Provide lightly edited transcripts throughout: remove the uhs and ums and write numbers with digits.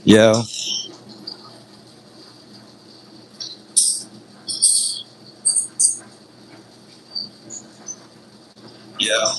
Yeah. Yeah.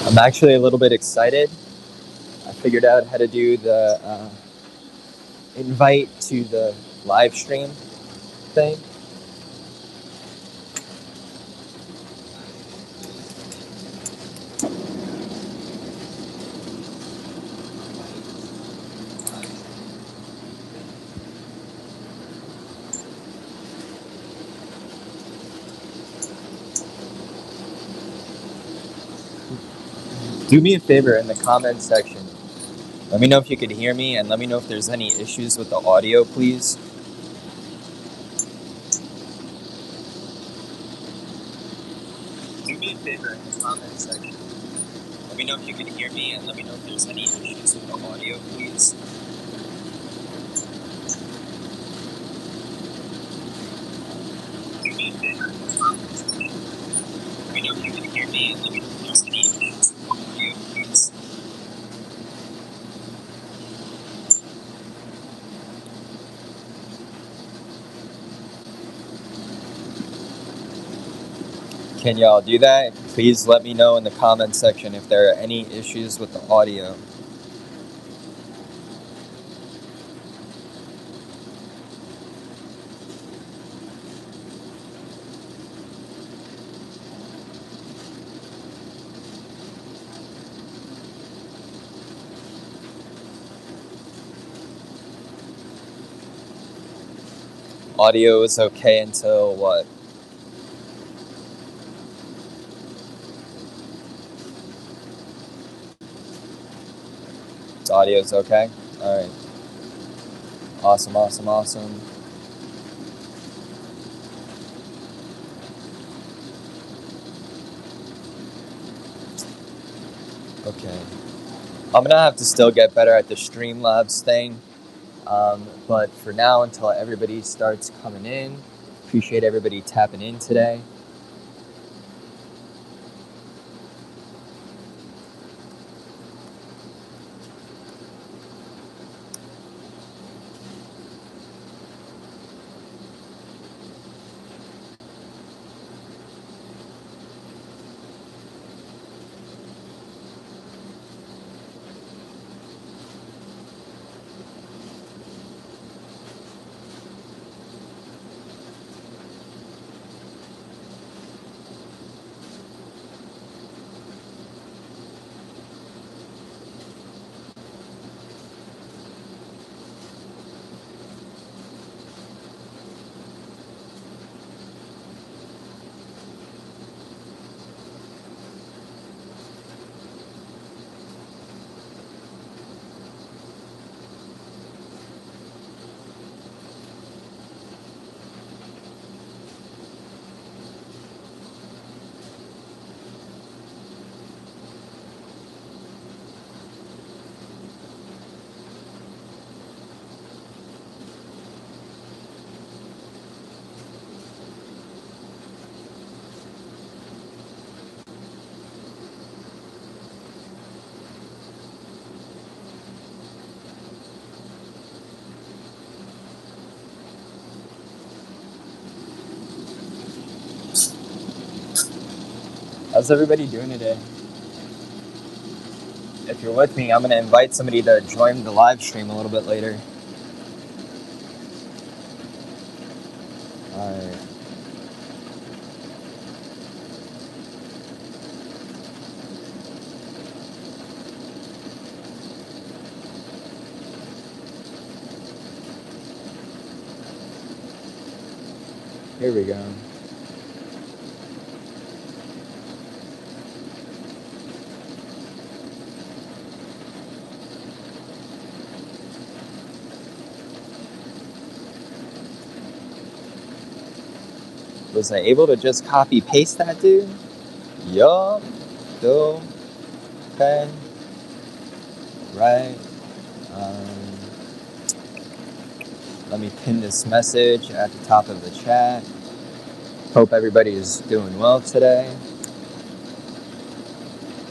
I'm actually a little bit excited. I figured out how to do the invite to the live stream thing. Do me a favor in the comments section. Let me know if you could hear me, and let me know if there's any issues with the audio, please. Do me a favor in the comments section. Let me know if you can hear me, and let me know if there's any issues with the audio, please. Do me a favor in the comments section. Let me know if you can hear me, and let me know if there's any issues with the audio, please. Can y'all do that? Please let me know in the comments section if there are any issues with the audio. Audio is okay until what? Audio is okay? All right. Awesome, awesome, awesome. Okay. I'm gonna have to still get better at the Streamlabs thing. But for now, until everybody starts coming in, appreciate everybody tapping in today. How's everybody doing today? If you're with me, I'm going to invite somebody to join the live stream a little bit later. All right. Here we go. Was I able to just copy paste that, dude? Yup. Do. Okay. Right. Let me pin this message at the top of the chat. Hope everybody is doing well today.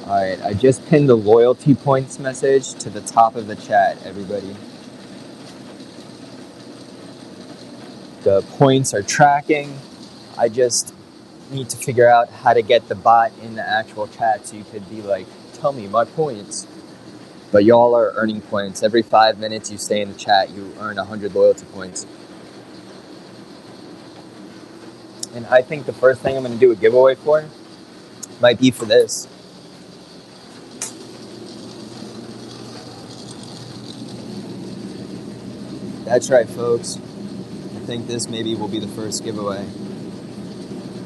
Alright, I just pinned the loyalty points message to the top of the chat, everybody. The points are tracking. I just need to figure out how to get the bot in the actual chat so you could be like, tell me my points. But y'all are earning points. Every 5 minutes you stay in the chat, you earn 100 loyalty points. And I think the first thing I'm going to do a giveaway for might be for this. That's right, folks. I think this maybe will be the first giveaway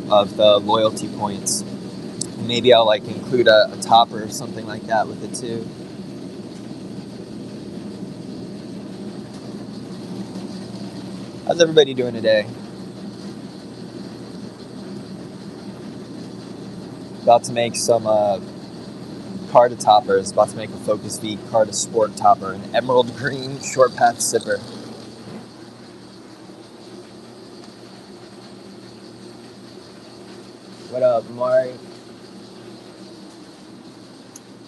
of the loyalty points. Maybe I'll like include a topper or something like that with it too. How's everybody doing today? About to make some Carta toppers. About to make a Focus V Carta Sport topper, an emerald green short path sipper. What up, Mark?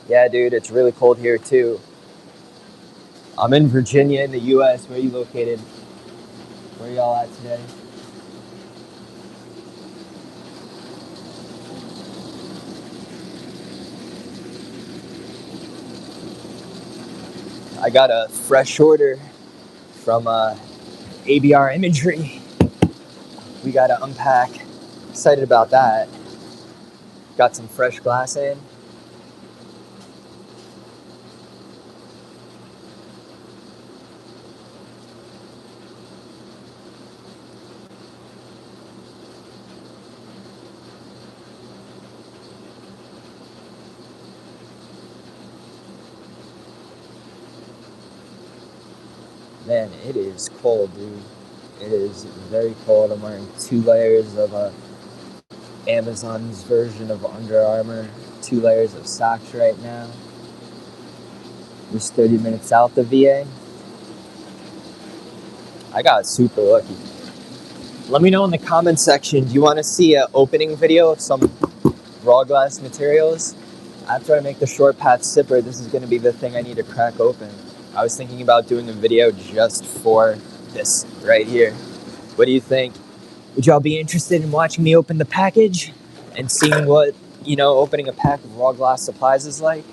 Yeah, dude, it's really cold here too. I'm in Virginia in the US. Where are you located? Where are y'all at today? I got a fresh order from ABR Imagery. We got to unpack. Excited about that. Got some fresh glass in. Man, it is cold, dude. It is very cold. I'm wearing 2 layers of Amazon's version of Under Armour, 2 layers of socks right now. Just 30 minutes out the VA. I got super lucky. Let me know in the comment section, do you want to see an opening video of some raw glass materials? After I make the short path sipper, this is going to be the thing I need to crack open. I was thinking about doing a video just for this right here. What do you think? Would y'all be interested in watching me open the package and seeing what, opening a pack of raw glass supplies is like?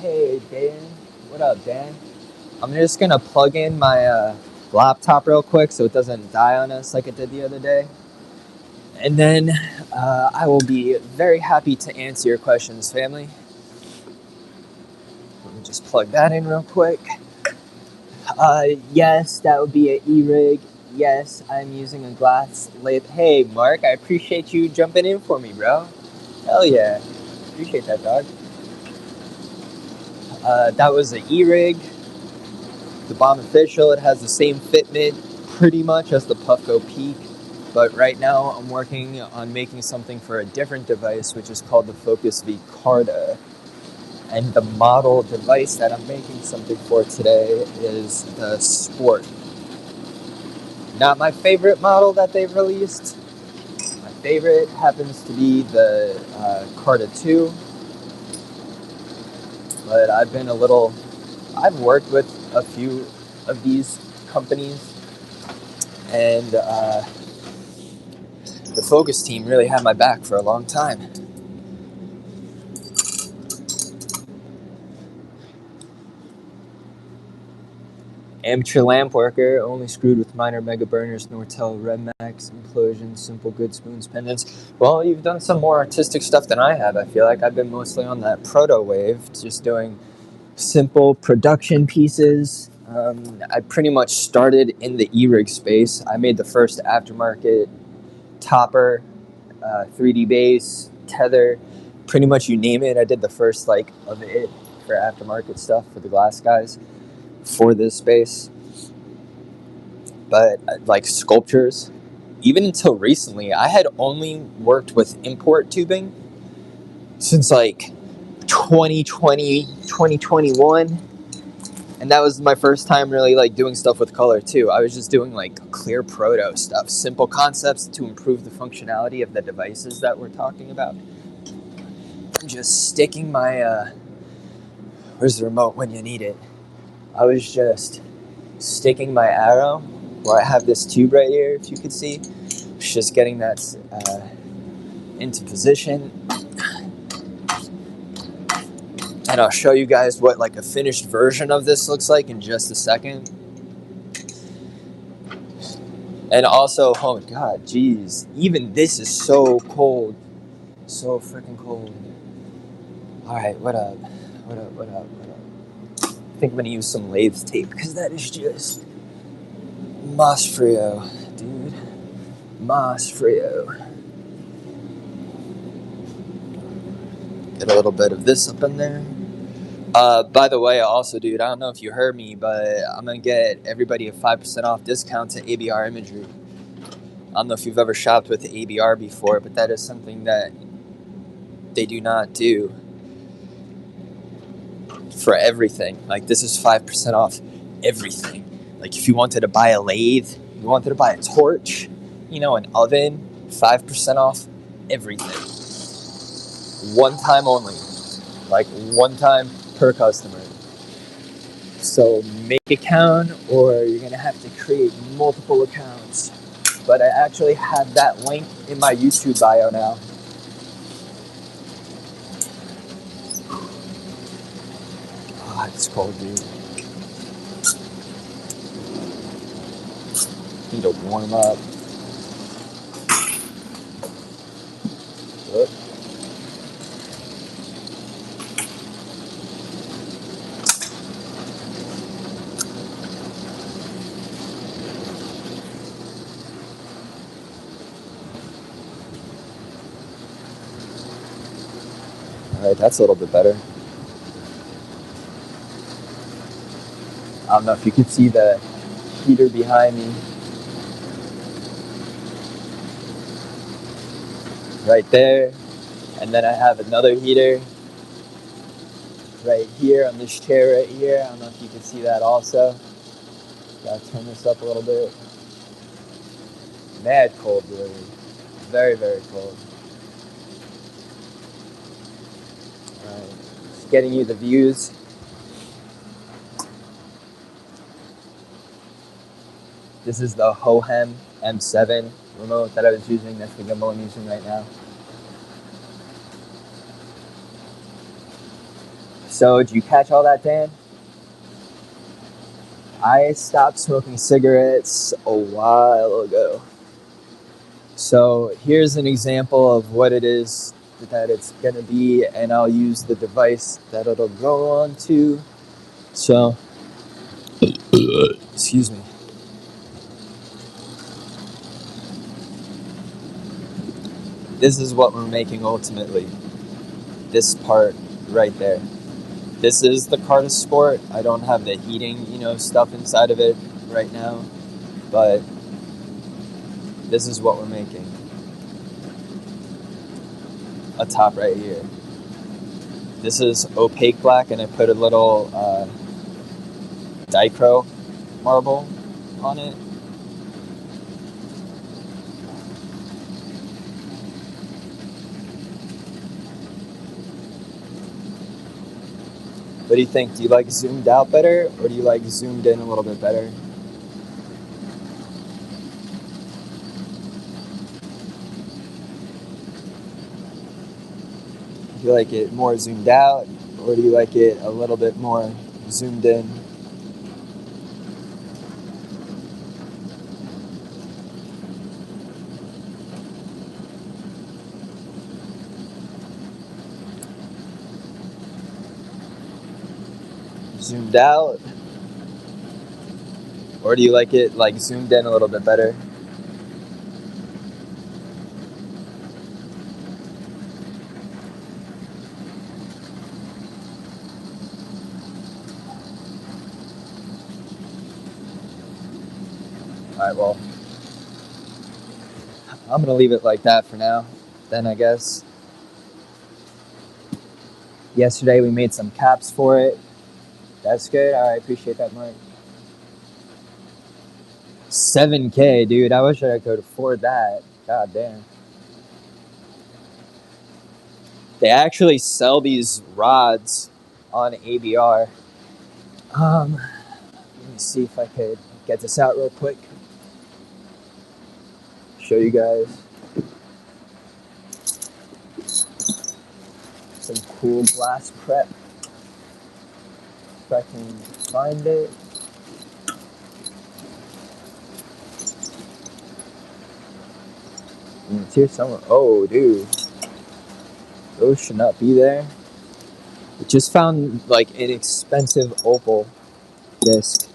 Hey, Dan. What up, Dan? I'm just going to plug in my laptop real quick so it doesn't die on us like it did the other day. And then I will be very happy to answer your questions, family. Let me just plug that in real quick. Yes, that would be an E-rig. Yes, I'm using a glass lathe. Hey, Mark, I appreciate you jumping in for me, bro. Hell yeah. Appreciate that, dog. That was an E-rig. The Bomb Official, it has the same fitment pretty much as the Puffco Peak. But right now I'm working on making something for a different device, which is called the Focus V Carta. And the model device that I'm making something for today is the Sport. Not my favorite model that they've released. My favorite happens to be the Carta 2. But I've worked with a few of these companies, And the focus team really had my back for a long time. Amateur lamp worker, only screwed with minor mega burners, Nortel, Redmax, implosions, simple good spoons, pendants. Well, you've done some more artistic stuff than I have. I feel like I've been mostly on that proto wave, just doing simple production pieces. I pretty much started in the e-rig space. I made the first aftermarket topper, 3D base, tether, pretty much you name it. I did the first of it for aftermarket stuff for the glass guys for this space. But like sculptures, even until recently, I had only worked with import tubing since 2020, 2021. And that was my first time really doing stuff with color too. I was just doing clear proto stuff, simple concepts to improve the functionality of the devices that we're talking about. I'm just sticking my, where's the remote when you need it? I was just sticking my arrow where I have this tube right here, if you could see. Just getting that into position. And I'll show you guys what a finished version of this looks like in just a second. And also, oh my god, geez, even this is so cold. So freaking cold. Alright, what up? What up, what up, what up? I think I'm gonna use some lathe tape because that is just mas frio, dude. Mas frio. Get a little bit of this up in there. By the way, also, dude, I don't know if you heard me, but I'm going to get everybody a 5% off discount to ABR Imagery. I don't know if you've ever shopped with ABR before, but that is something that they do not do for everything. This is 5% off everything. If you wanted to buy a lathe, you wanted to buy a torch, an oven, 5% off everything. One time only. One time per customer. So make a account or you're going to have to create multiple accounts. But I actually have that link in my YouTube bio now. Ah, it's cold, dude. Need to warm up. Whoop. Alright, that's a little bit better. I don't know if you can see the heater behind me. Right there. And then I have another heater right here on this chair right here. I don't know if you can see that also. Gotta turn this up a little bit. Mad cold, really. Very, very cold. Alright, just getting you the views. This is the Hohem M7 remote that I was using. That's the gimbal I'm using right now. So, did you catch all that, Dan? I stopped smoking cigarettes a while ago. So, here's an example of what it is that it's going to be, and I'll use the device that it'll go on to. So, excuse me. This is what we're making ultimately. This part right there. This is the Carta Sport. I don't have the heating, stuff inside of it right now, but this is what we're making. A top right here. This is opaque black, and I put a little dichro marble on it. What do you think? Do you like zoomed out better, or do you like zoomed in a little bit better? Do you like it more zoomed out, or do you like it a little bit more zoomed in? Zoomed out, or do you like it like zoomed in a little bit better? Alright, well, I'm gonna leave it like that for now, then I guess. Yesterday we made some caps for it. That's good. I appreciate that, Mark. 7K, dude. I wish I could afford that. God damn. They actually sell these rods on ABR. Let me see if I could get this out real quick. Show you guys some cool glass prep. If I can find it. It's here somewhere. Oh, dude. Those should not be there. I just found like an expensive opal disc.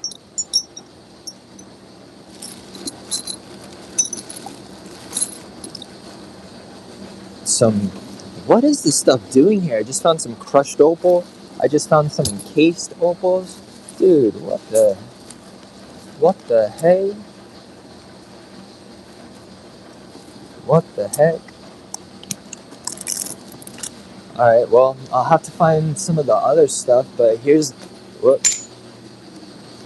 What is this stuff doing here? I just found some crushed opal. I just found some encased opals. Dude, what the hey? What the heck? Alright, well, I'll have to find some of the other stuff, but here's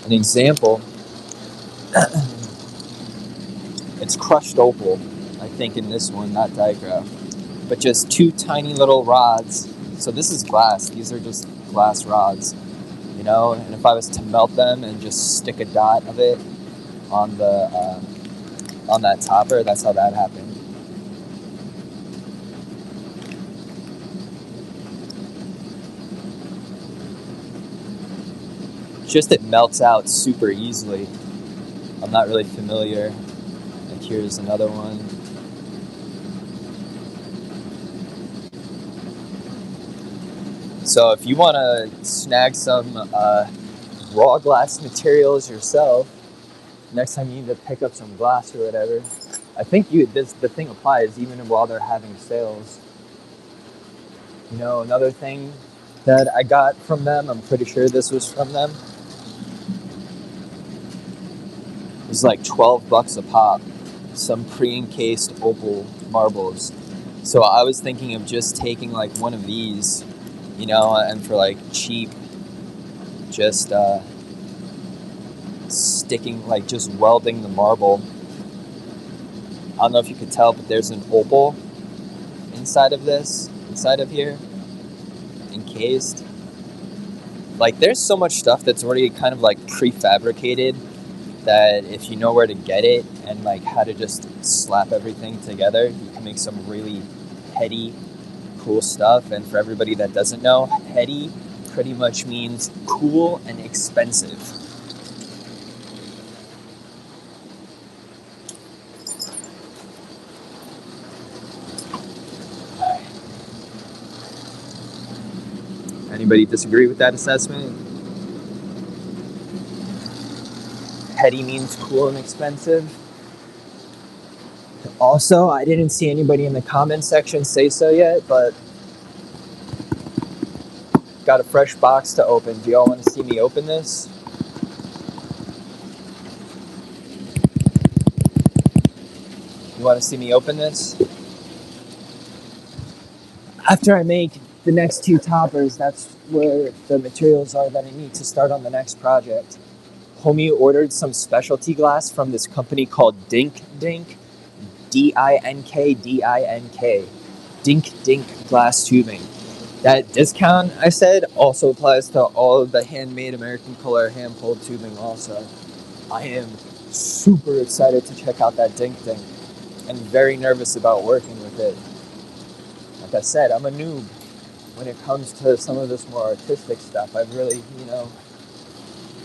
an example. It's crushed opal, I think, in this one, not digraph. But just two tiny little rods. So this is glass. These are just glass rods, you know. And if I was to melt them and just stick a dot of it on the on that topper, that's how that happened. Just it melts out super easily. I'm not really familiar. Like here's another one. So if you want to snag some raw glass materials yourself, next time you need to pick up some glass or whatever, I think the thing applies even while they're having sales. You know, another thing that I got from them, I'm pretty sure this was from them, is like $12 a pop. Some pre-encased opal marbles. So I was thinking of just taking like one of these, you know, and for like cheap, just sticking, like just welding the marble. I don't know if you could tell, but there's an opal inside of this, inside of here, encased. Like there's so much stuff that's already kind of like prefabricated that if you know where to get it and like how to just slap everything together, you can make some really heady, cool stuff. And for everybody that doesn't know, heady pretty much means cool and expensive. Anybody disagree with that assessment? Heady means cool and expensive. Also, I didn't see anybody in the comment section say so yet, but got a fresh box to open. Do y'all want to see me open this? You want to see me open this? After I make the next two toppers, that's where the materials are that I need to start on the next project. Homie ordered some specialty glass from this company called Dink, D-I-N-K, Dink glass tubing. That discount, I said, also applies to all of the Handmade American Color hand-pulled tubing also. I am super excited to check out that Dink. And very nervous about working with it. Like I said, I'm a noob. when it comes to some of this more artistic stuff, I've really,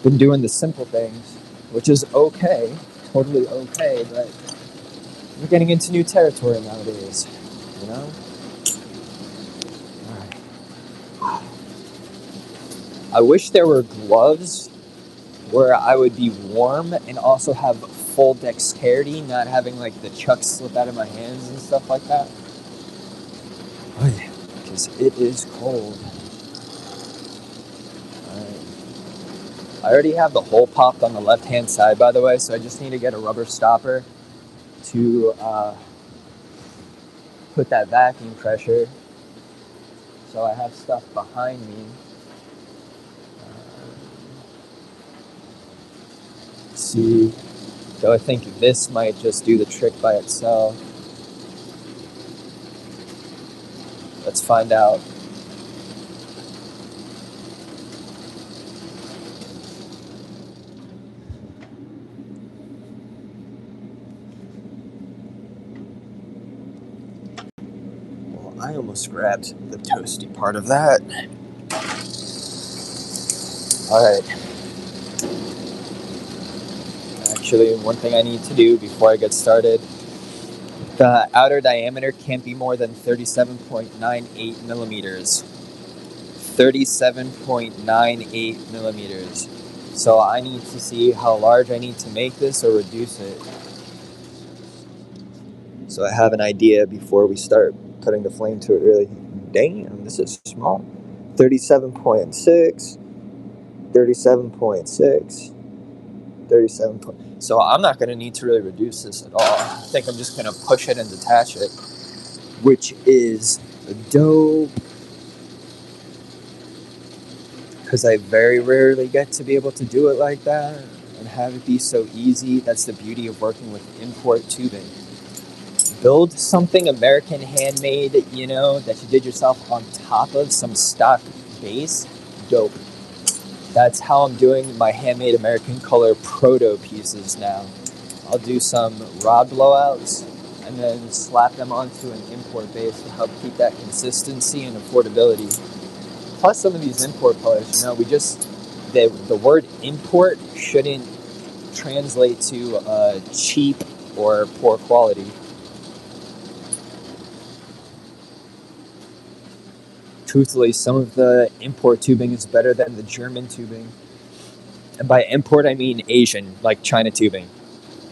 been doing the simple things, which is okay, totally okay, but we're getting into new territory nowadays, you know? All right. I wish there were gloves where I would be warm and also have full dexterity, not having like the chucks slip out of my hands and stuff like that. Because it is cold. I already have the hole popped on the left-hand side, by the way, so I just need to get a rubber stopper to put that vacuum pressure so I have stuff behind me. Let's see, so I think this might just do the trick by itself. Let's find out. I almost grabbed the toasty part of that. Alright. Actually, one thing I need to do before I get started, the outer diameter can't be more than 37.98 millimeters. 37.98 millimeters. So I need to see how large I need to make this or reduce it. So I have an idea before we start putting the flame to it, really. Damn, this is small. 37.6, 37.6, 37. So I'm not going to need to really reduce this at all. I think I'm just going to push it and detach it, which is dope. Because I very rarely get to be able to do it like that and have it be so easy. That's the beauty of working with import tubing. Build something American handmade, that you did yourself on top of some stock base. Dope. That's how I'm doing my handmade American color proto pieces now. I'll do some rod blowouts and then slap them onto an import base to help keep that consistency and affordability. Plus some of these import colors, the word import shouldn't translate to cheap or poor quality. Truthfully, some of the import tubing is better than the German tubing. And by import, I mean Asian, like China tubing.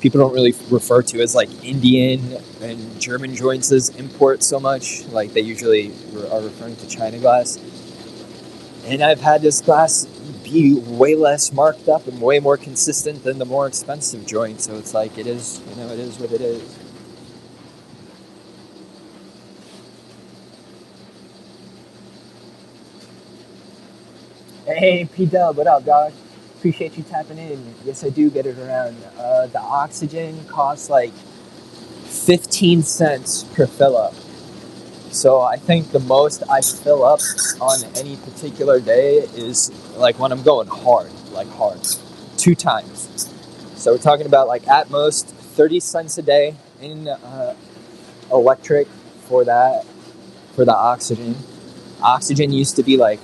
People don't really refer to as like Indian and German joints as import so much. Like they usually are referring to China glass. And I've had this glass be way less marked up and way more consistent than the more expensive joint. So it's like it is what it is. Hey, P-Dub, what up, dog? Appreciate you tapping in. Yes, I do get it around. The oxygen costs like 15 cents per fill up. So I think the most I fill up on any particular day is like when I'm going hard, like hard, 2 times. So we're talking about like at most 30 cents a day in electric for the oxygen. Oxygen used to be like,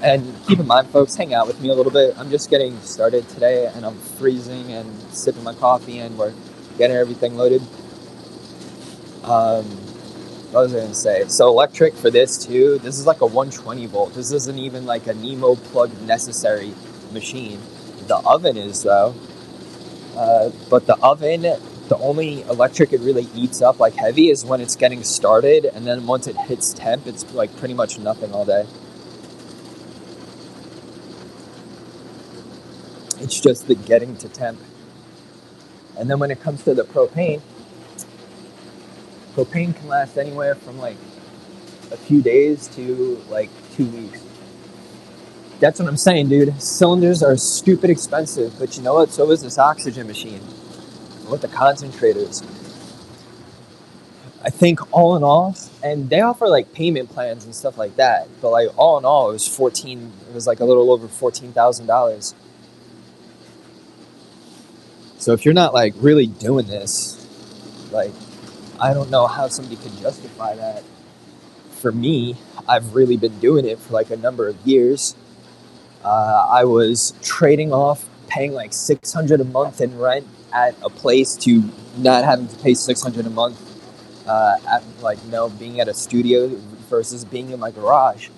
and keep in mind, folks, hang out with me a little bit. I'm just getting started today, and I'm freezing and sipping my coffee, and we're getting everything loaded. What was I going to say? So electric for this, too. This is like a 120 volt. This isn't even like a Nemo plug necessary machine. The oven is, though. But the oven, the only electric it really eats up like heavy is when it's getting started, and then once it hits temp, it's like pretty much nothing all day. It's just the getting to temp. And then when it comes to the propane can last anywhere from like a few days to like 2 weeks. That's what I'm saying, dude. Cylinders are stupid expensive, but you know what? So is this oxygen machine with the concentrators. I think all in all, and they offer like payment plans and stuff like that, but like all in all, it was like a little over $14,000. So if you're not like really doing this, like, I don't know how somebody could justify that for me, I've really been doing it for like a number of years. I was trading off paying like $600 a month in rent at a place to not having to pay $600 a month at being at a studio versus being in my garage.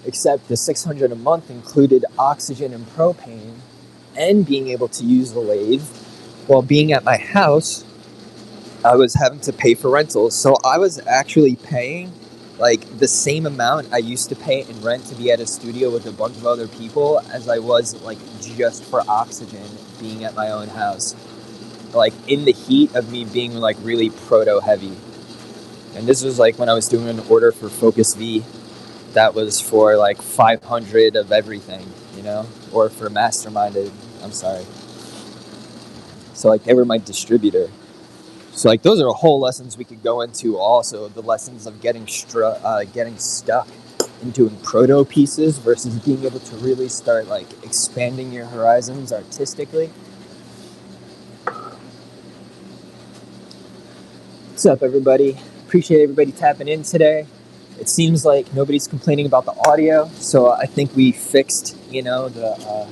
Except the $600 a month included oxygen and propane and being able to use the lathe. While being at my house, I was having to pay for rentals. So I was actually paying like the same amount I used to pay in rent to be at a studio with a bunch of other people as I was like just for oxygen being at my own house. Like in the heat of me being like really proto heavy. And this was like when I was doing an order for Focus V that was for like 500 of everything, or for Masterminded, I'm sorry. So like they were my distributor. So like those are whole lessons we could go into also, the lessons of getting stuck in doing proto pieces versus being able to really start like expanding your horizons artistically. What's up, everybody? Appreciate everybody tapping in today. It seems like nobody's complaining about the audio, so I think we fixed, the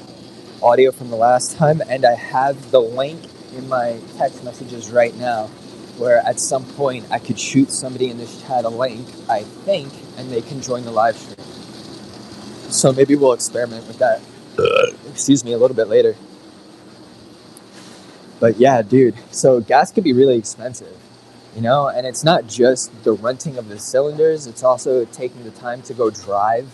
audio from the last time, and I have the link in my text messages right now, where at some point I could shoot somebody in this chat a link, I think, and they can join the live stream. So maybe we'll experiment with that, excuse me, a little bit later. But yeah, dude, so gas could be really expensive. And it's not just the renting of the cylinders, it's also taking the time to go drive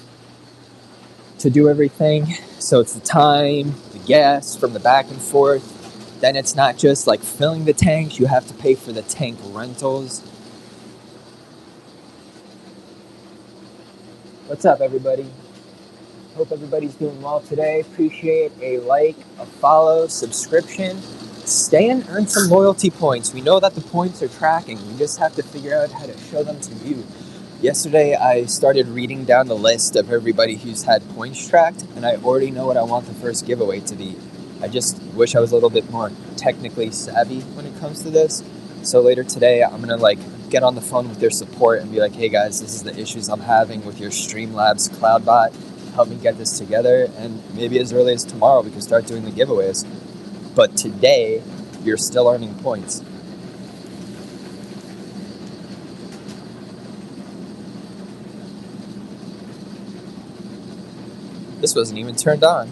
to do everything. So it's the time, the gas from the back and forth. Then it's not just like filling the tanks, you have to pay for the tank rentals. What's up, everybody? Hope everybody's doing well today. Appreciate a like, a follow, subscription. Stay and earn some loyalty points. We know that the points are tracking. We just have to figure out how to show them to you. Yesterday, I started reading down the list of everybody who's had points tracked, and I already know what I want the first giveaway to be. I just wish I was a little bit more technically savvy when it comes to this. So later today, I'm going to get on the phone with their support and be like, hey guys, this is the issues I'm having with your Streamlabs CloudBot. Help me get this together, and maybe as early as tomorrow we can start doing the giveaways. But today, you're still earning points. This wasn't even turned on.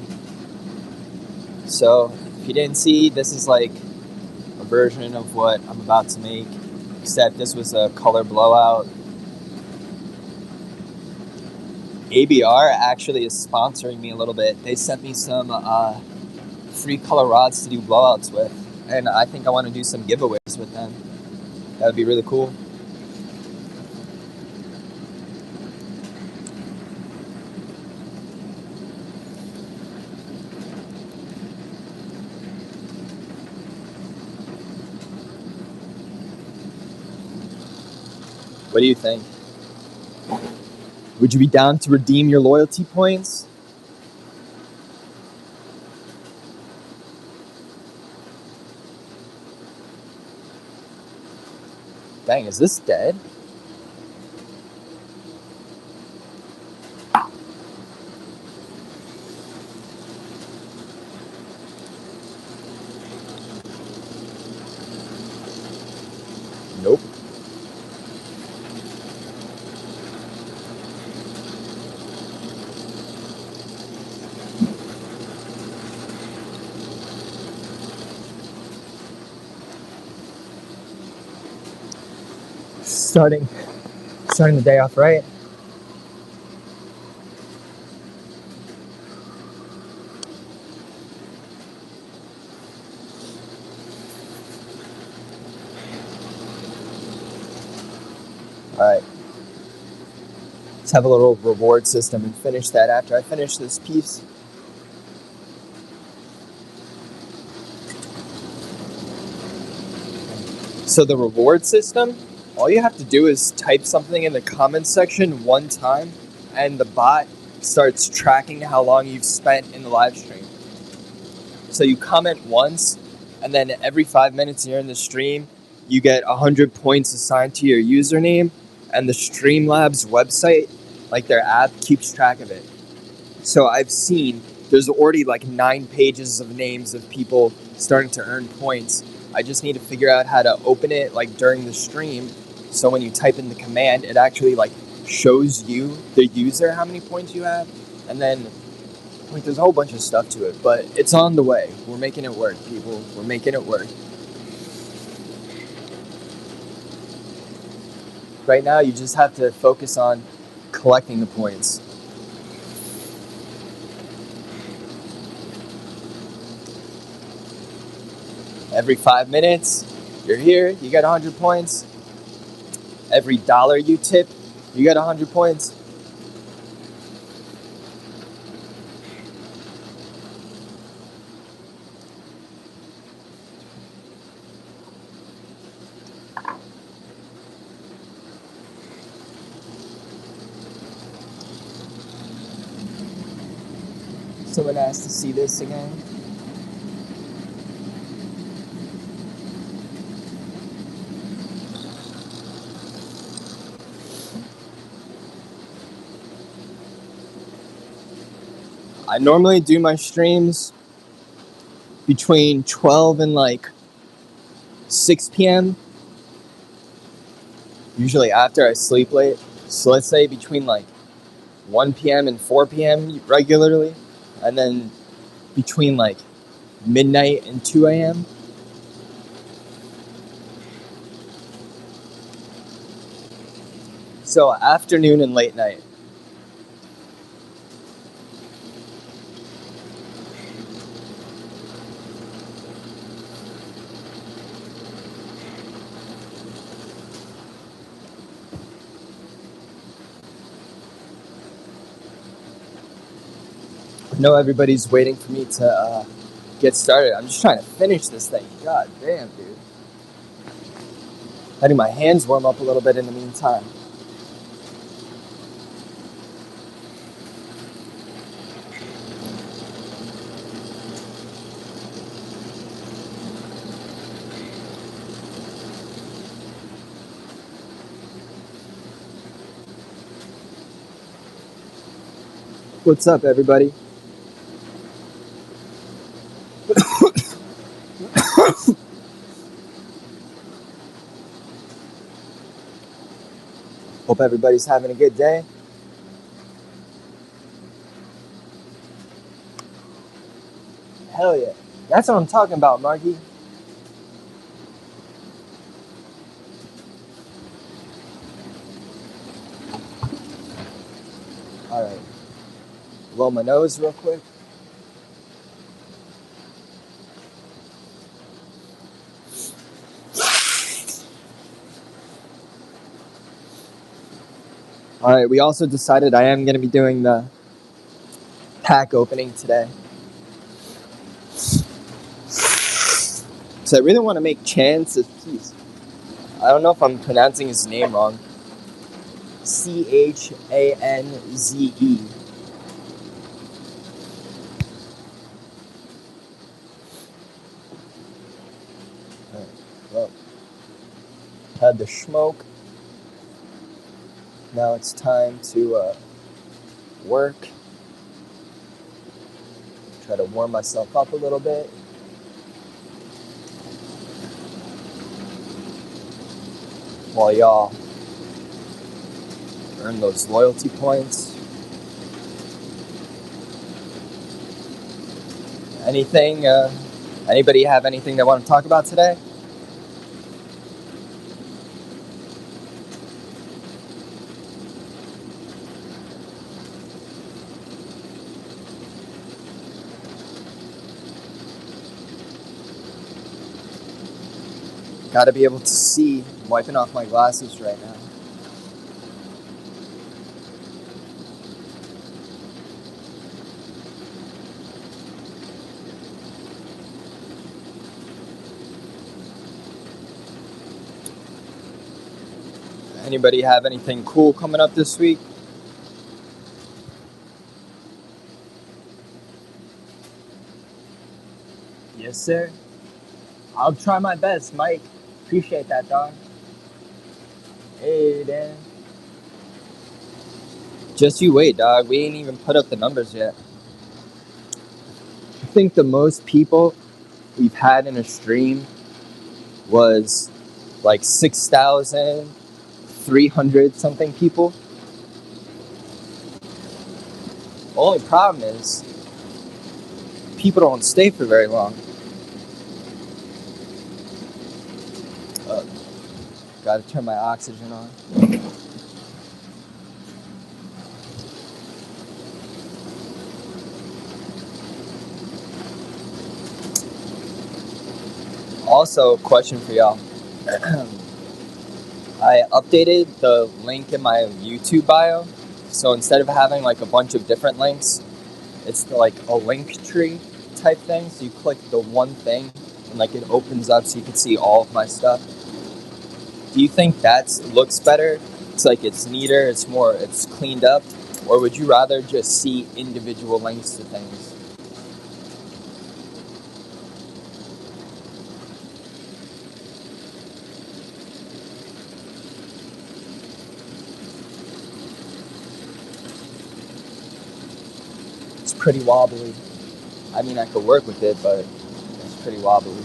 So, if you didn't see, this is like a version of what I'm about to make, except this was a color blowout. ABR actually is sponsoring me a little bit. They sent me some free color rods to do blowouts with, and I think I want to do some giveaways with them. That would be really cool. What do you think? Would you be down to redeem your loyalty points? Dang, is this dead? Nope. Starting the day off right. Alright. Let's have a little reward system and finish that after I finish this piece. So the reward system, all you have to do is type something in the comments section one time, and the bot starts tracking how long you've spent in the live stream. So you comment once, and then every 5 minutes you're in the stream, you get 100 points assigned to your username, and the Streamlabs website, like their app, keeps track of it. So I've seen there's already like 9 pages of names of people starting to earn points. I just need to figure out how to open it like during the stream, so when you type in the command, it actually like shows you, the user, how many points you have. And then like there's a whole bunch of stuff to it, but it's on the way. We're making it work, people. We're making it work. Right now, you just have to focus on collecting the points. Every 5 minutes, you're here, you get 100 points. Every dollar you tip, you get 100 points. Someone asked to see this again. I normally do my streams between 12 and like 6 p.m. Usually after I sleep late. So let's say between like 1 p.m. and 4 p.m. regularly. And then between like midnight and 2 a.m. So afternoon and late night. I know everybody's waiting for me to get started. I'm just trying to finish this thing. God damn, dude. Letting my hands warm up a little bit in the meantime. What's up, everybody? Hope everybody's having a good day. Hell yeah. That's what I'm talking about, Marky. Alright. Blow my nose real quick. Alright, we also decided I am going to be doing the pack opening today. So I really want to make Chance's piece. I don't know if I'm pronouncing his name wrong. Chanze. Alright, well, had the smoke. Now it's time to work. Try to warm myself up a little bit. While y'all earn those loyalty points. Anything? Anybody have anything they want to talk about today? Gotta be able to see. I'm wiping off my glasses right now. Anybody have anything cool coming up this week? Yes, sir. I'll try my best, Mike. Appreciate that, dog. Hey, Dan. Just you wait, dog. We ain't even put up the numbers yet. I think the most people we've had in a stream was like 6,300 something people. Only problem is people don't stay for very long. Gotta turn my oxygen on. Also, question for y'all. I updated the link in my YouTube bio. So instead of having like a bunch of different links, it's like a link tree type thing. So you click the one thing and like it opens up so you can see all of my stuff. Do you think that looks better? It's like it's neater, it's cleaned up, or would you rather just see individual links to things? It's pretty wobbly. I mean, I could work with it, but it's pretty wobbly.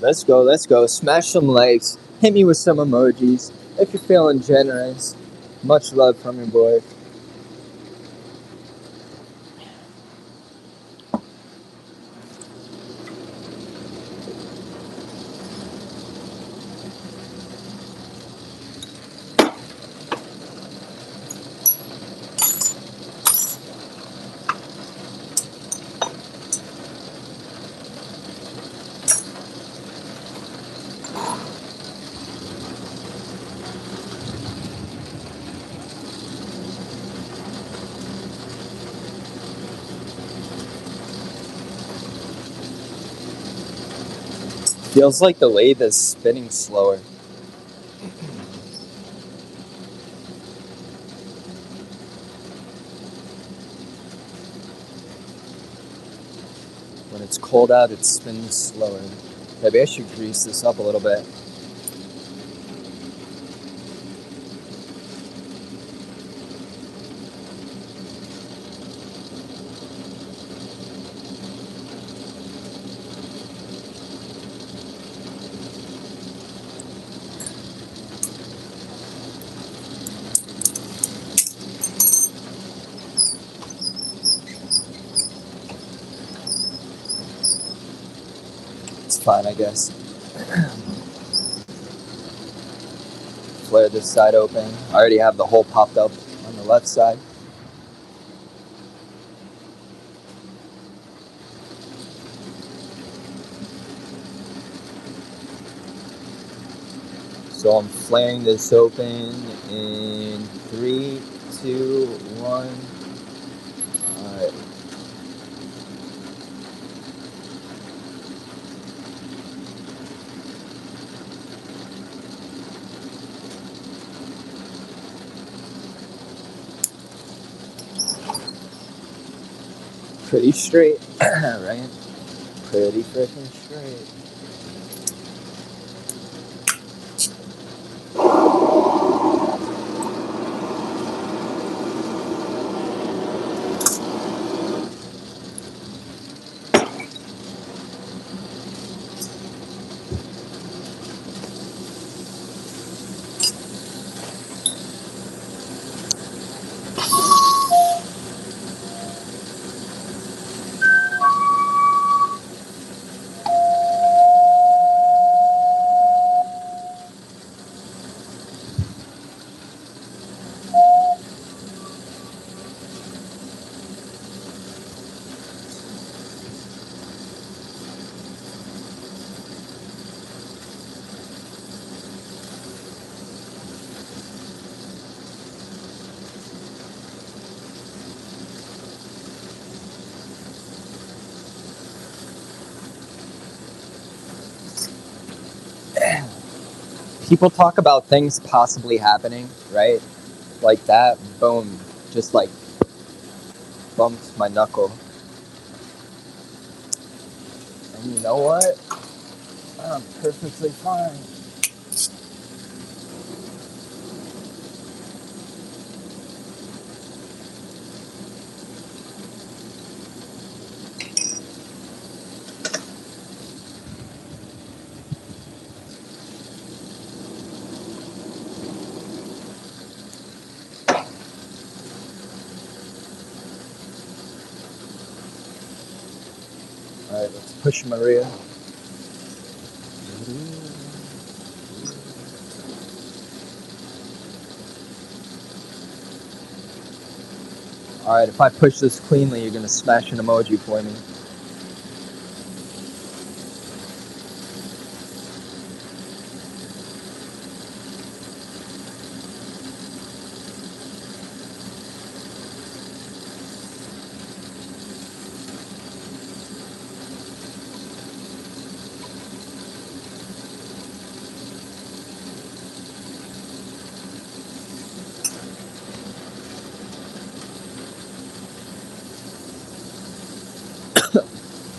Let's go, let's go. Smash some likes. Hit me with some emojis. If you're feeling generous. Much love from your boy. Feels like the lathe is spinning slower. When it's cold out, it spins slower. Maybe I should grease this up a little bit. It's fine, I guess. Flare this side open. I already have the hole popped up on the left side. So I'm flaring this open in 3, 2, 1. Alright. Pretty straight, right? Pretty freaking straight. People talk about things possibly happening, right? Like that, boom, just like bumped my knuckle. And you know what? I'm perfectly fine. All right, let's push Maria. All right, if I push this cleanly, you're gonna smash an emoji for me.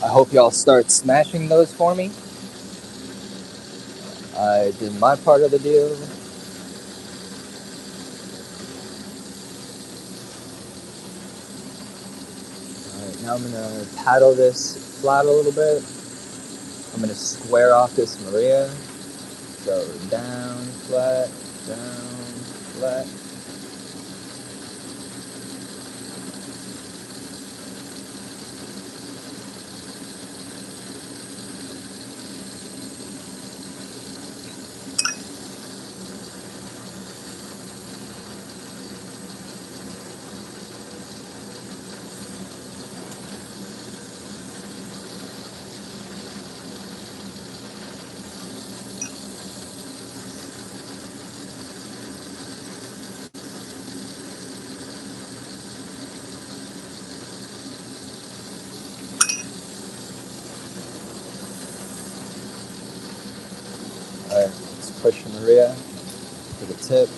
I hope y'all start smashing those for me. I did my part of the deal. Alright, now I'm gonna paddle this flat a little bit. I'm gonna square off this Maria. So down, flat, down, flat. Alright, let's push Maria to the tip.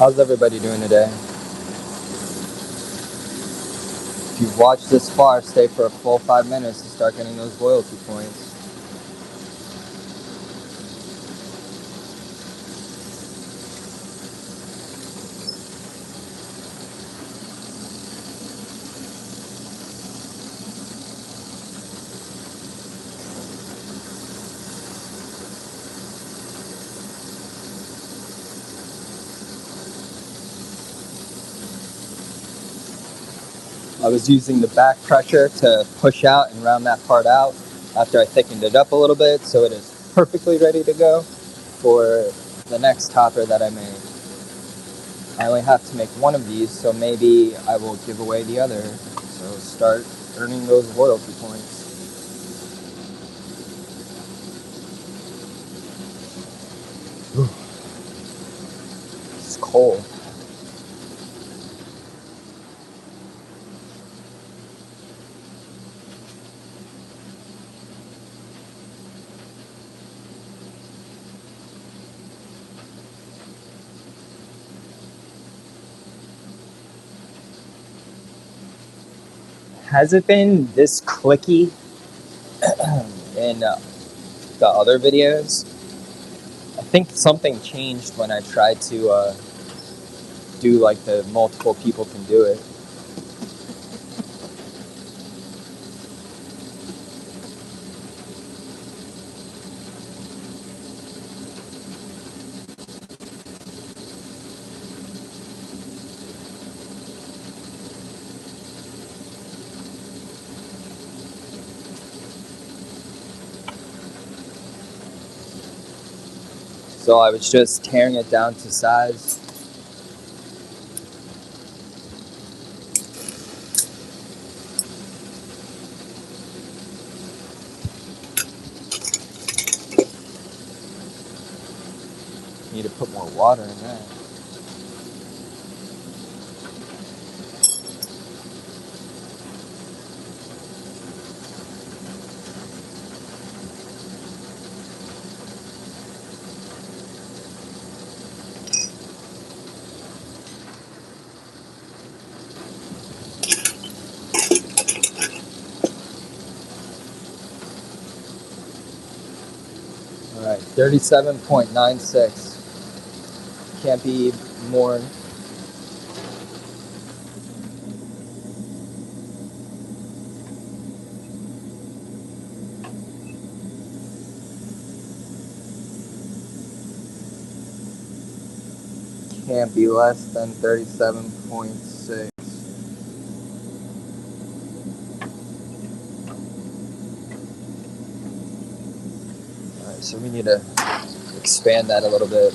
How's everybody doing today? If you've watched this far, stay for a full 5 minutes to start getting those loyalty points. I was using the back pressure to push out and round that part out after I thickened it up a little bit, so it is perfectly ready to go for the next topper that I made. I only have to make one of these, so maybe I will give away the other. So start earning those loyalty points. It's cold. Has it been this clicky in the other videos? I think something changed when I tried to do like the multiple people can do it. So I was just tearing it down to size. Need to put more water in that. All right, 37.96. Can't be more. Can't be less than 37.6. All right, so we need to expand that a little bit.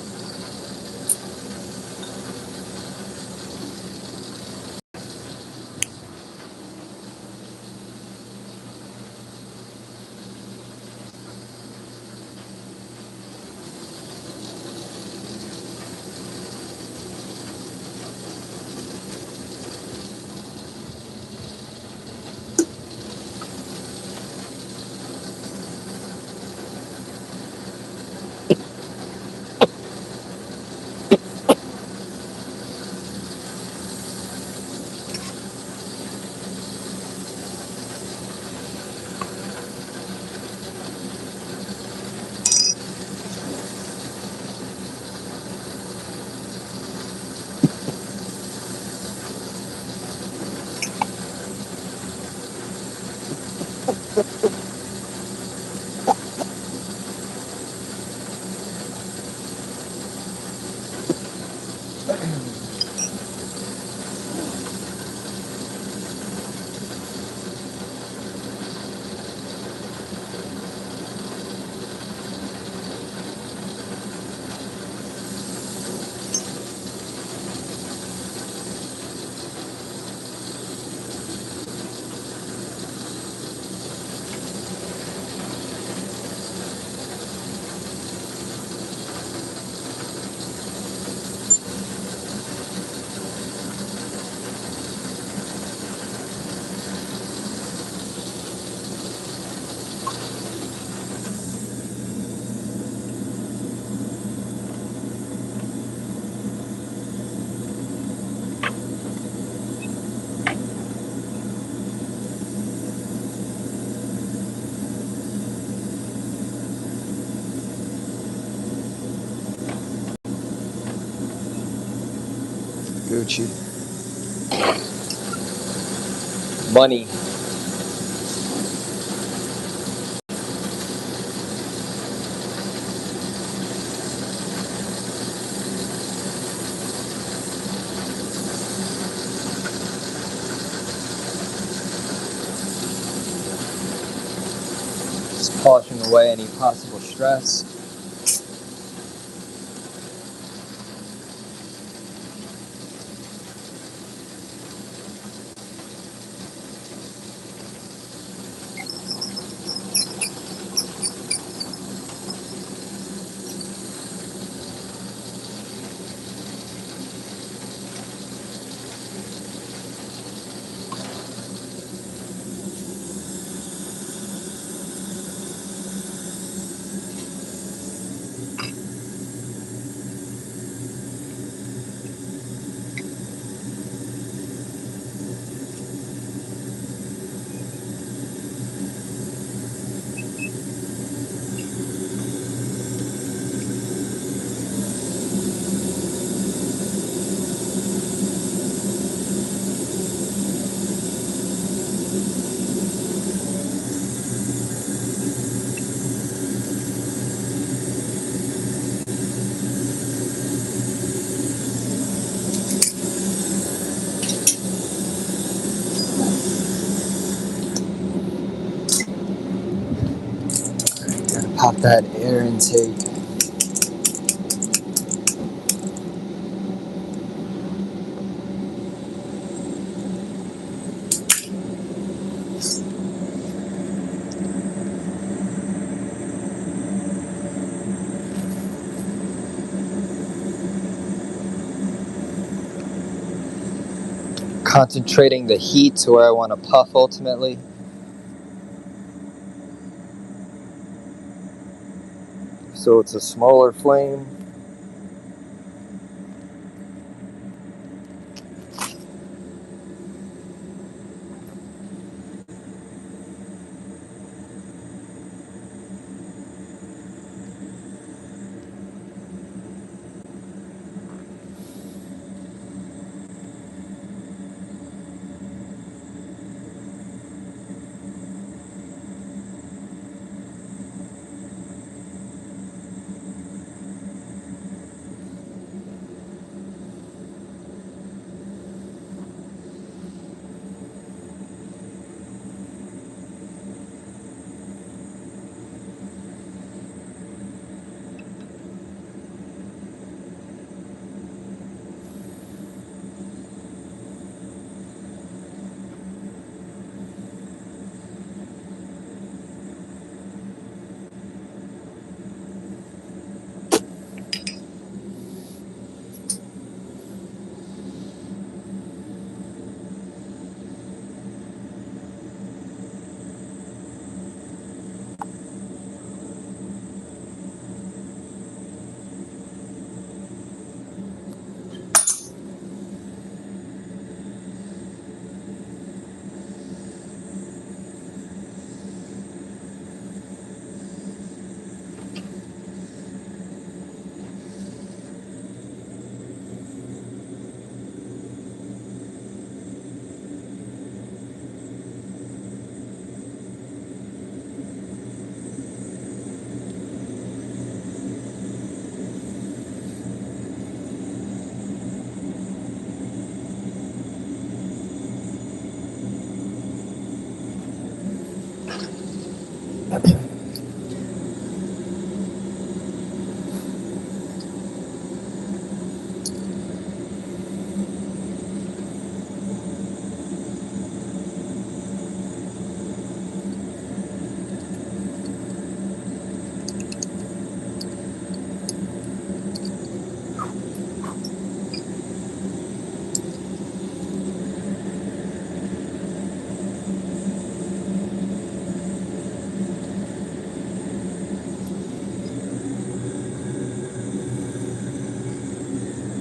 Gucci. Money. Just polishing away any possible stress. Pop that air intake. Concentrating the heat to where I want to puff ultimately. So it's a smaller flame.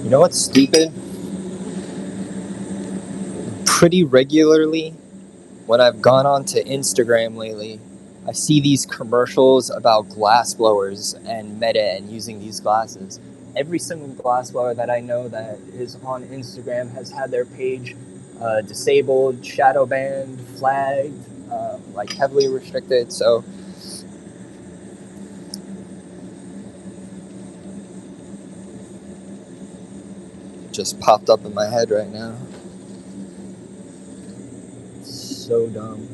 You know what's stupid? Pretty regularly, when I've gone onto Instagram lately, I see these commercials about glass blowers and meta and using these glasses. Every single glass blower that I know that is on Instagram has had their page disabled, shadow banned, flagged, like heavily restricted. So it just popped up in my head right now. So dumb.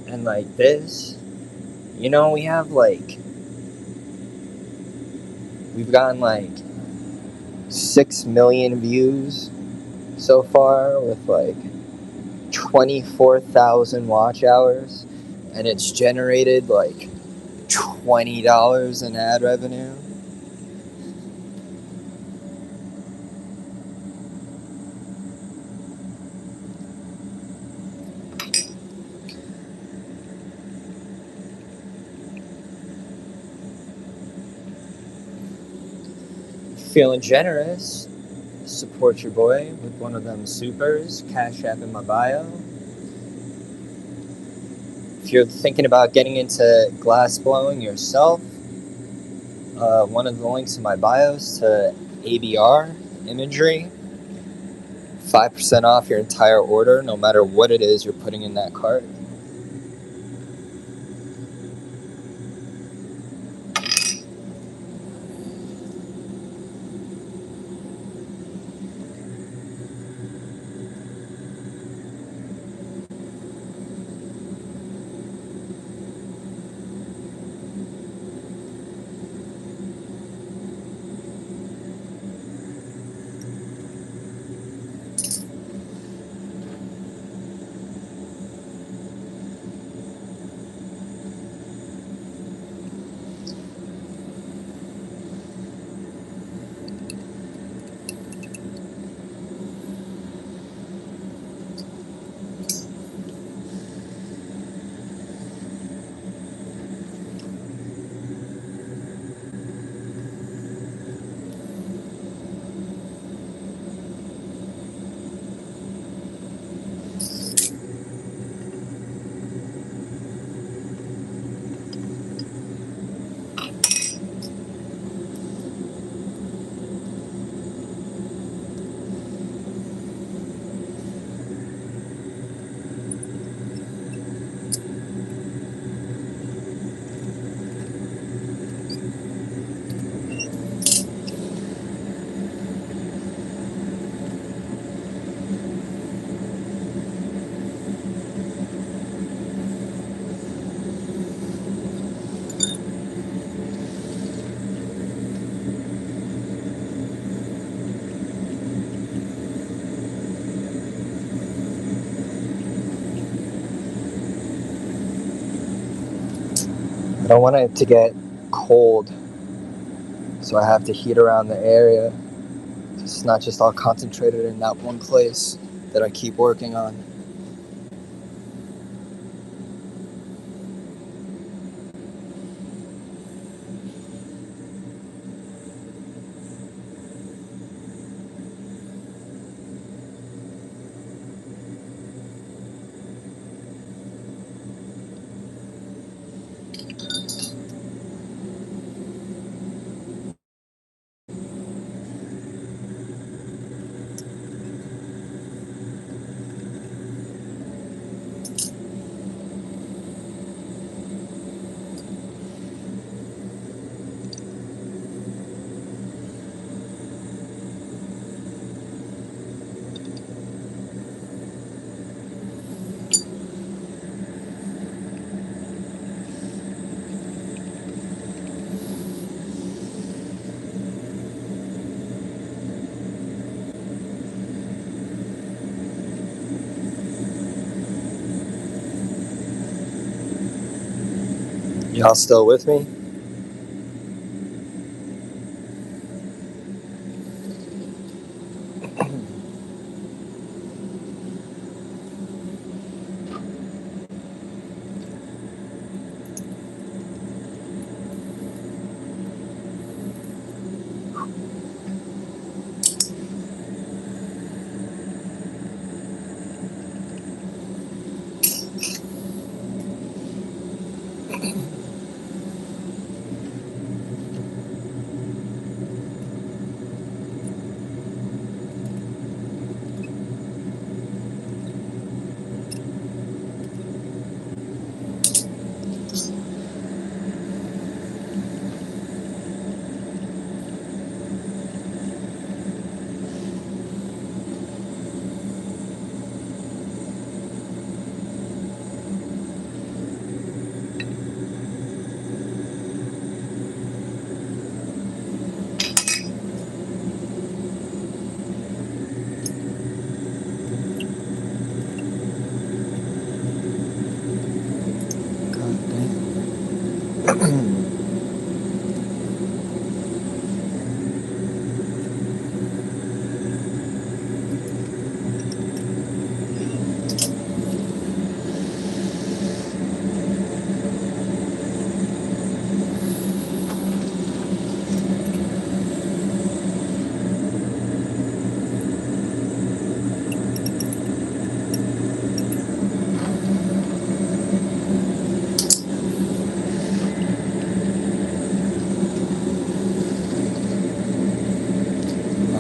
And like this, you know, we've gotten like 6 million views so far with like 24,000 watch hours, and it's generated like $20 in ad revenue. Feeling generous? Support your boy with one of them supers, Cash App in my bio. If you're thinking about getting into glass blowing yourself, one of the links in my bio is to ABR imagery. 5% off your entire order, no matter what it is you're putting in that cart. don't want it to get cold, so I have to heat around the area. It's not just all concentrated in that one place that I keep working on. Y'all still with me?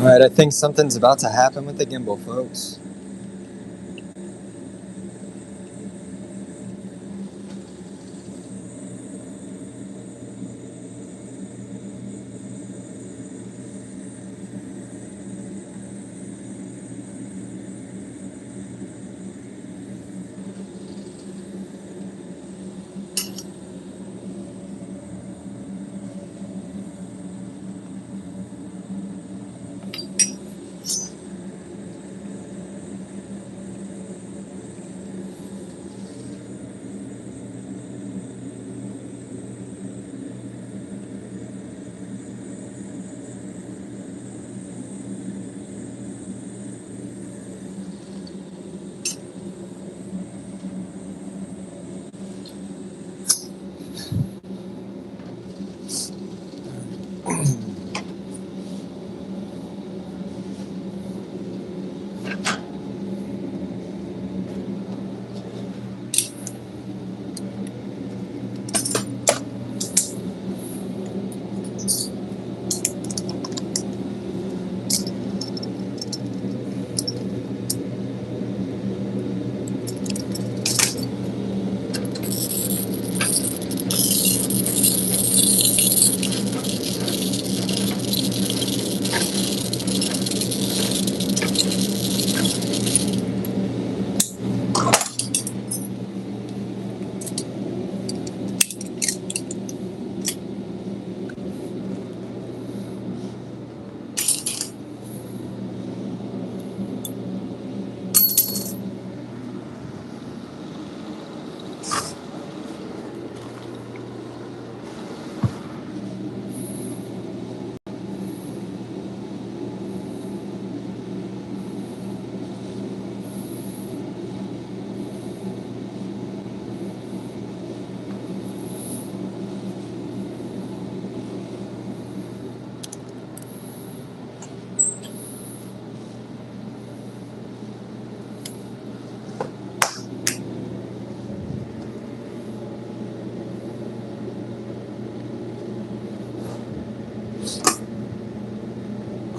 Alright, I think something's about to happen with the gimbal, folks.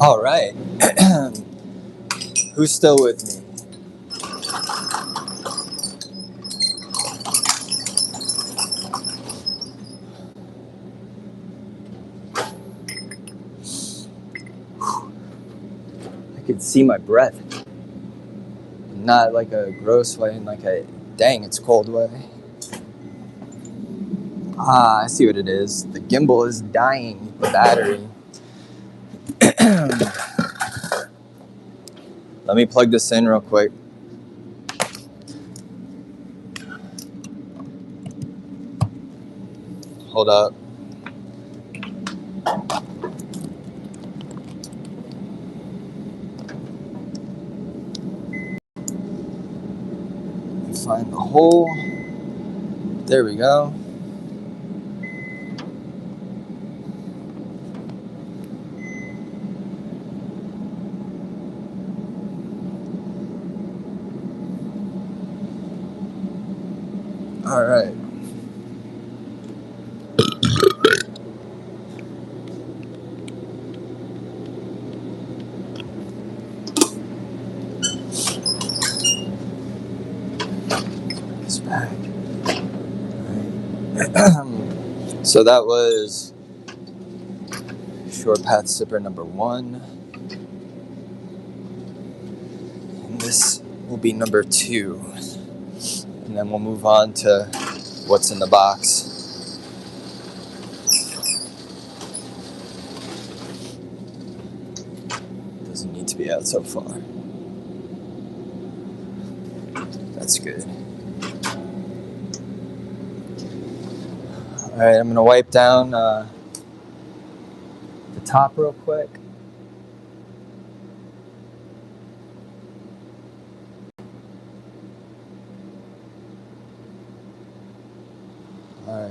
All right. Who's still with me? I could see my breath. Not like a gross way, in like a dang, it's cold way. Ah, I see what it is. The gimbal is dying, the battery. Let me plug this in real quick. Hold up. Find the hole. There we go. All right. It's back. So that was short path zipper number 1. And this will be number 2. And then we'll move on to what's in the box. Doesn't need to be out so far. That's good. All right, I'm gonna wipe down the top real quick. All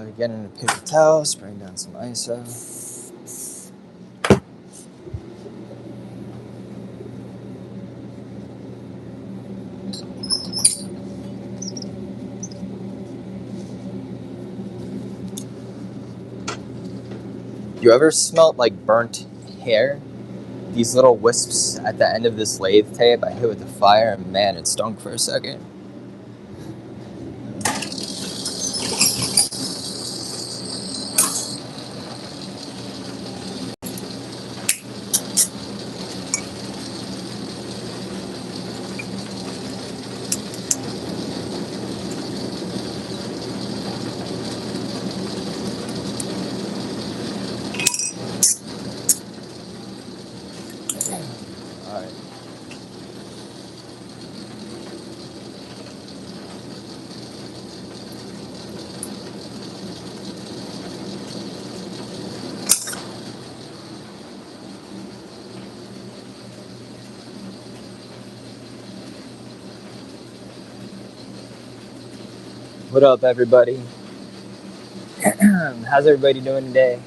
right, get in a paper towel, spraying down some ISO. You ever smelt like burnt hair? These little wisps at the end of this lathe tape I hit with the fire, and man, it stunk for a second. All right. What up, everybody? How's everybody doing today?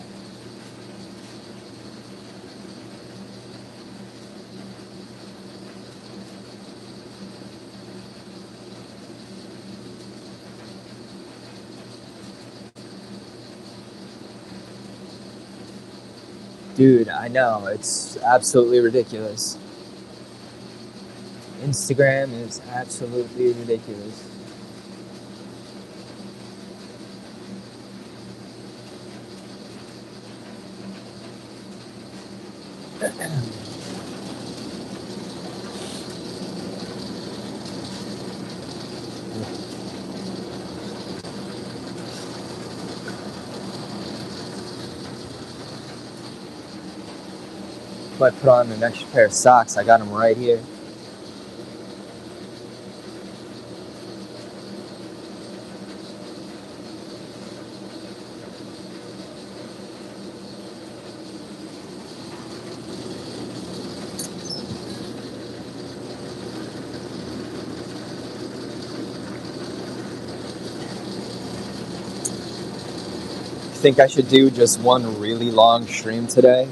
Dude, I know, it's absolutely ridiculous. Instagram is absolutely ridiculous. If I put on an extra pair of socks, I got them right here. Think I should do just one really long stream today?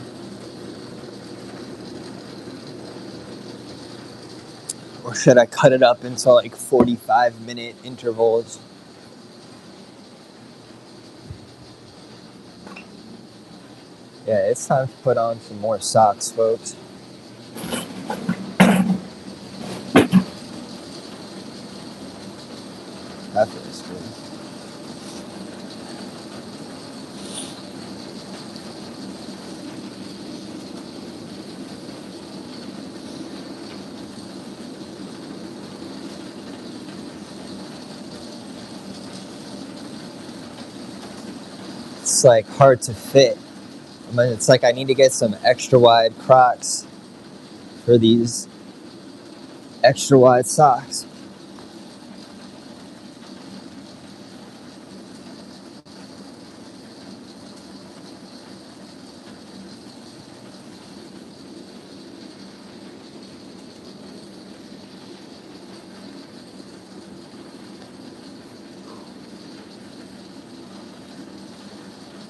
Or should I cut it up into like 45-minute intervals? Yeah, it's time to put on some more socks, folks. After this, good. It's like hard to fit. I mean, it's like I need to get some extra wide Crocs for these extra wide socks.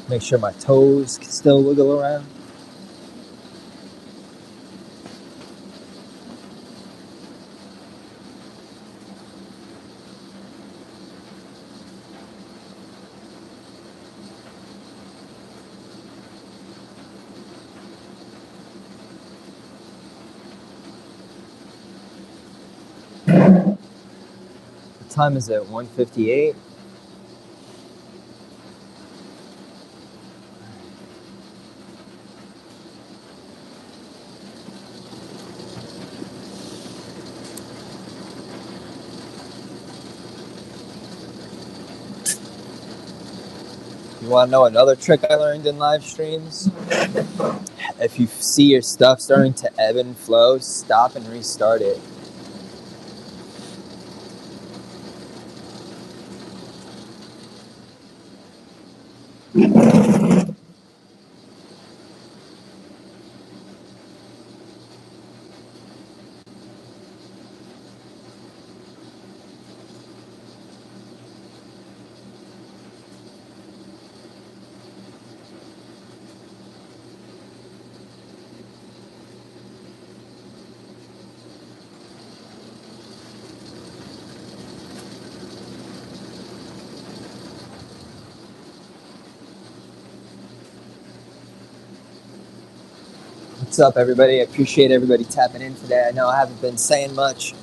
Make sure my toes can still wiggle around. What time is it? 1:58. You want to know another trick I learned in live streams? If you see your stuff starting to ebb and flow, stop and restart it. What's up, everybody? I appreciate everybody tapping in today. I know I haven't been saying much,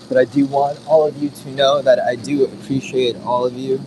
but I do want all of you to know that I do appreciate all of you.